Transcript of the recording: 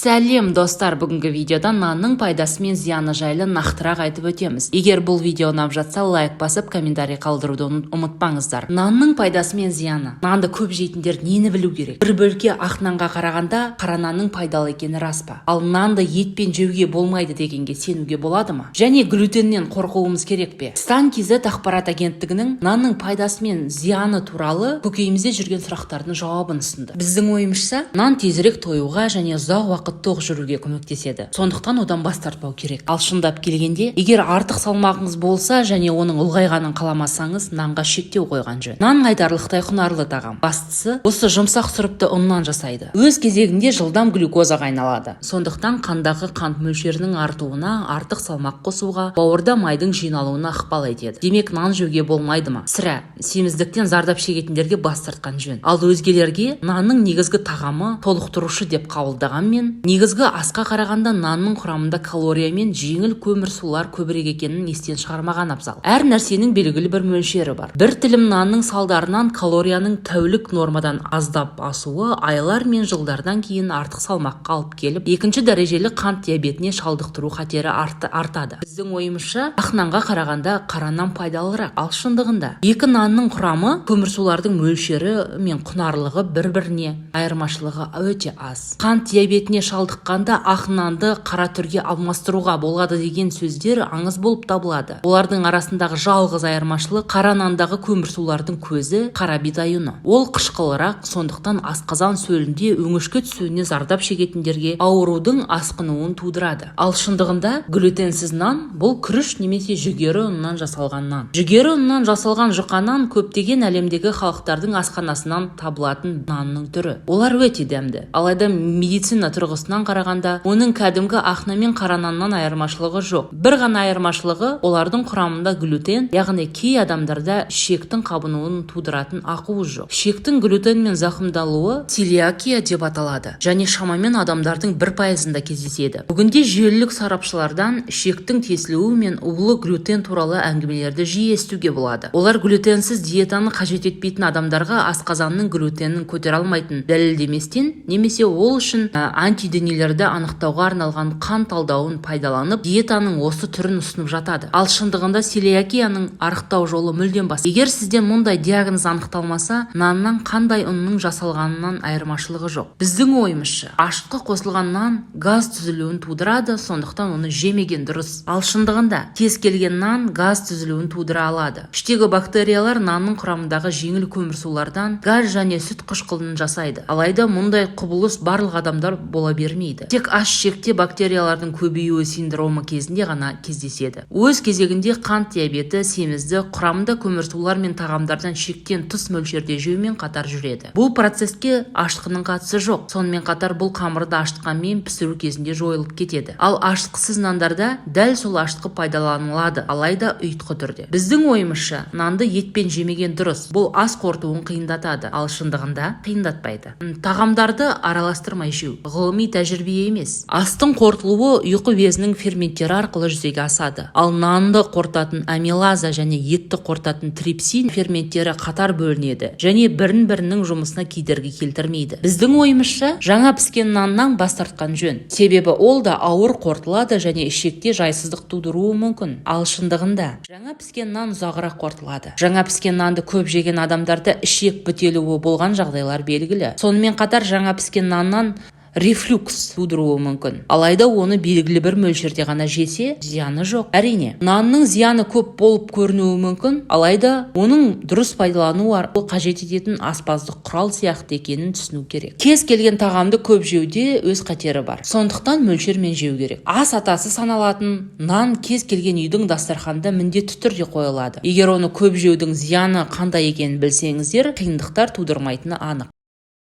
Сәлем достар, бүгінгі видеода нанның пайдасы мен зияны жайлы нақтырақ айтып өтеміз. Егер бұл видео ұнап жатса, лайк басып, комментарий қалдыруды ұмытпаңыздар. Нанның пайдасы мен зияны. Нанды көп жейтіндер нені білу керек? Бір бөлке ақ нанға қарағанда қара нанның пайдалы екені рас па? Ал нанды етпен жеуге болмайды дегенге сенуге болады ма? Және глютеннен қорқуымыз керек пе? Стан.kz ақпарат агенттігінің нанның пайдасы мен зияны туралы көкейімізде жүрген сұрақтардың жауабын ұсынды. Біздің ойымызша, нан тезірек тойуға және ұзақ уақыт тоқ жүруге көмектеседі. Сондықтан одан бас тартпау керек. Ал шындап келгенде, егер артық салмағыңыз болса және оның ұлғайғанын қаламасаңыз, нанға шектеу қойған жөн. Нан айтарлықтай құнарлы тағам. Бастысы, осы жұмсақ сүріпті ұннан жасайды. Өз кезегінде жылдам глюкозаға айналады. Сондықтан қандағы қант мөлшерінің артуына, артық салмақ қосуға, бауырда майдың жиналуына ықпал етеді. Демек, нан жеуге болмайды ма? Сірә, семіздіктен зардап шегетіндерге бас тартқан жөн. Ал өзгелерге нанның негізгі тағамы толықтырушы деп қабылдағанмен, негізгі асқа қарағанда нанның құрамында калория мен жеңіл көмірсулар көбірек екенін естен шығармаған абзал. Әр нәрсенің белгілі бір мөлшері бар. Бір тілім нанның салдарынан калорияның тәулік нормадан аздап асуы айлар мен жылдардан кейін артық салмаққа алып келіп, екінші дәрежелі қант диабетіне шалдықтыру қатері артады. Біздің ойымызша, ақ нанға қарағанда қара нан пайдалырақ. Ал шындығында, екі нанның құрамы, көмірсулардың мөлшері мен құнарлығы бір-біріне айырмашылығы өте аз. Қант диабетіне шалдыққанда ақ нанды қара түрге алмастыруға болады деген сөздер аңыз болып табылады. Олардың арасындағы жалғыз айырмашылық қара нандағы көмірсулардың көзі қара бидай ұны. Ол қышқылырақ, сондықтан асқазан сөлінде өңешке түсуіне зардап шегетіндерге аурудың асқынуын тудырады. Ал шындығында глютенсіз нан бұл күріш немесе жүгері ұнынан жасалған нан. Жүгері ұнынан жасалған жұқа нан көптеген әлемдегі халықтардың асханасынан табылатын нанның түрі. Олар өте дәмді. Алайда медицина тұрғысынан қарағанда, оның кәдімгі ақ нан мен қара наннан айырмашылығы жоқ. Бір ғана айырмашылығы олардың құрамында глютен, яғни кей адамдарда ішектің қабынуын тудыратын ақуыз жоқ. Ішектің глютенмен зақымдалуы целиакия деп аталады және шамамен адамдардың 1%-ында кездеседі. Бүгінде жүйелік сарапшылардан ішектің тесілуі мен улы глютен туралы әңгімелерді жиі естуге болады. Олар глютенсіз диетаны қажет етпейтін адамдарға асқазанның глютенін көтере алмайтын дәлелдеместен, немесе ол үшін антиденелерді анықтауға арналған қан талдауын пайдаланып, диетаның осы түрін ұсынып жатады. Ал шындығында целиакияның арықтау жолы мүлдем басқа. Егер сізден мұндай диагноз анықталмаса, наннан қандай ұнның жасалғанынан айырмашылығы жоқ. Біздің ойымызша, ашытқы қосылған нан газ түзілуін тудырады, сондықтан оны жемеген дұрыс. Ал шындығында, кез келген нан газ түзілуін тудыра алады. Іштегі бактериялар нанның құрамындағы жеңіл көмірсулардан газ және сүт қышқылын жасайды. Алайда мұндай құбылыс барлық адамдар бола бермейді. Тек аш ішекте бактериялардың көбеюі синдромы кезінде ғана кездеседі. Өз кезегінде қант диабеті, семізді, құрамында көмірсулар мен тағамдардан шектен тыс мөлшерде жеумен қатар жүреді. Бұл процеске ашытқының қатысы жоқ. Сонымен қатар бұл қамырды ашытқанмен пісіру кезінде жойылып кетеді. Ал ашытқысыз нандарда дәл сол ашытқы пайдаланылады, алайда ұйытқы түрде. Біздің ойымызша, нанды етпен жемеген дұрыс. Бұл ас қорытуын қиындатады, ал шындығында қиындатпайды. Тағамдарды араластырмай жеу ғылыми тәжірибе емес. Астың қорытылуы ұйқы безінің ферменттері арқылы жүзеге асады. Ал нанды қорытатын амилаза және етті қорытатын трипсин ферменттері қатар бөлінеді және бірін-бірінің жұмысына кедергі келтірмейді. Біздің ойымызша, жаңа піскен наннан бас тартқан жөн. Себебі ол да ауыр қорытылады және ішекте жайсыздық тудыруы мүмкін. Ал шындығында, жаңа піскен нан ұзағырақ қорытылады. Жаңа піскен нанды көп жеген адамдарда ішек бітелуі болған жағдайлар белгілі. Сонымен қатар жаңа піскен наннан рефлюкс тудыруы мүмкін. Алайда оны белгілі бір мөлшерде ғана жесе, зияны жоқ. Әрине, нанның зияны көп болып көрінуі мүмкін, алайда оның дұрыс пайдалану арқылы қажет ететін аспаздық құрал сияқты екенін түсіну керек. Кез келген тағамды көп жеуде өз қатері бар. Сондықтан мөлшермен жеу керек. Ас атасы саналатын нан кез келген үйдің дастарханында міндетті түрде қойылады. Егер оны көп жеудің зияны қандай екенін білсеңіздер, қиындықтар тудырмайтыны анық.